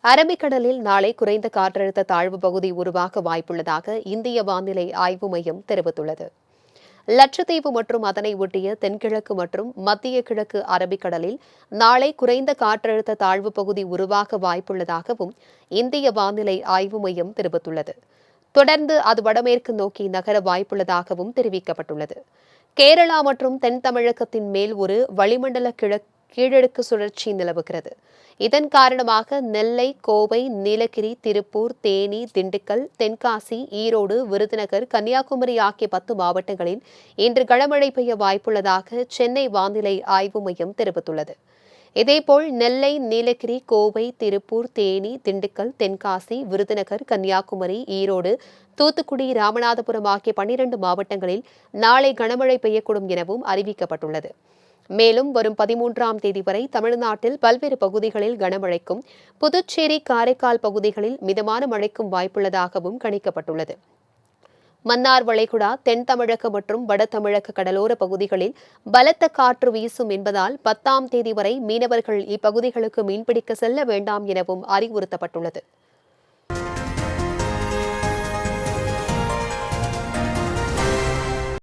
அரபிக்கடலில் நாளை குறைந்த காற்றழுத்த தாழ்வு பகுதி உருவாக வாய்ப்புள்ளதாக இந்திய வானிலை ஆய்வு மையம் தெரிவித்துள்ளது. லட்சத்தீவு மற்றும் அதனை ஒட்டிய தென்கிழக்கு மற்றும் மத்திய கிழக்கு அரபிக்கடலில் நாளை குறைந்த காற்றழுத்த தாழ்வு பகுதி உருவாக வாய்ப்புள்ளதாகவும் இந்திய வானிலை ஆய்வு மையம் தெரிவித்துள்ளது. தொடர்ந்து அது வடமேற்கு நோக்கி நகர வாய்ப்புள்ளதாகவும் தெரிவிக்கப்பட்டுள்ளது. கேரளா மற்றும் தென் தமிழகத்தின் மேல் ஒரு வளிமண்டல கீழடுக்கு சுழற்சி நிலவுகிறது. இதன் காரணமாக நெல்லை, கோவை, நீலகிரி, திருப்பூர், தேனி, திண்டுக்கல், தென்காசி, ஈரோடு, விருதுநகர், கன்னியாகுமரி ஆகிய 10 மாவட்டங்களில் இன்று கனமழை பெய்ய வாய்ப்புள்ளதாக சென்னை வானிலை ஆய்வு மையம் தெரிவித்துள்ளது. இதேபோல் நெல்லை, நீலகிரி, கோவை, திருப்பூர், தேனி, திண்டுக்கல், தென்காசி, விருதுநகர், கன்னியாகுமரி, ஈரோடு, தூத்துக்குடி, ராமநாதபுரம் ஆகிய 12 மாவட்டங்களில் நாளை கனமழை பெய்யக்கூடும் எனவும் அறிவிக்கப்பட்டுள்ளது. மேலும் வரும் 13ஆம் தேதி வரை தமிழ்நாட்டில் பல்வேறு பகுதிகளில் கனமழைக்கும், புதுச்சேரி, காரைக்கால் பகுதிகளில் மிதமான மழைக்கும் வாய்ப்புள்ளதாகவும் கணிக்கப்பட்டுள்ளது. மன்னார் வளைகுடா, தென் தமிழக மற்றும் வட தமிழக கடலோர பகுதிகளில் பலத்த காற்று வீசும் என்பதால் 10ஆம் தேதி வரை மீனவர்கள் இப்பகுதிகளுக்கு மீன்பிடிக்க செல்ல வேண்டாம் எனவும் அறிவுறுத்தப்பட்டுள்ளது.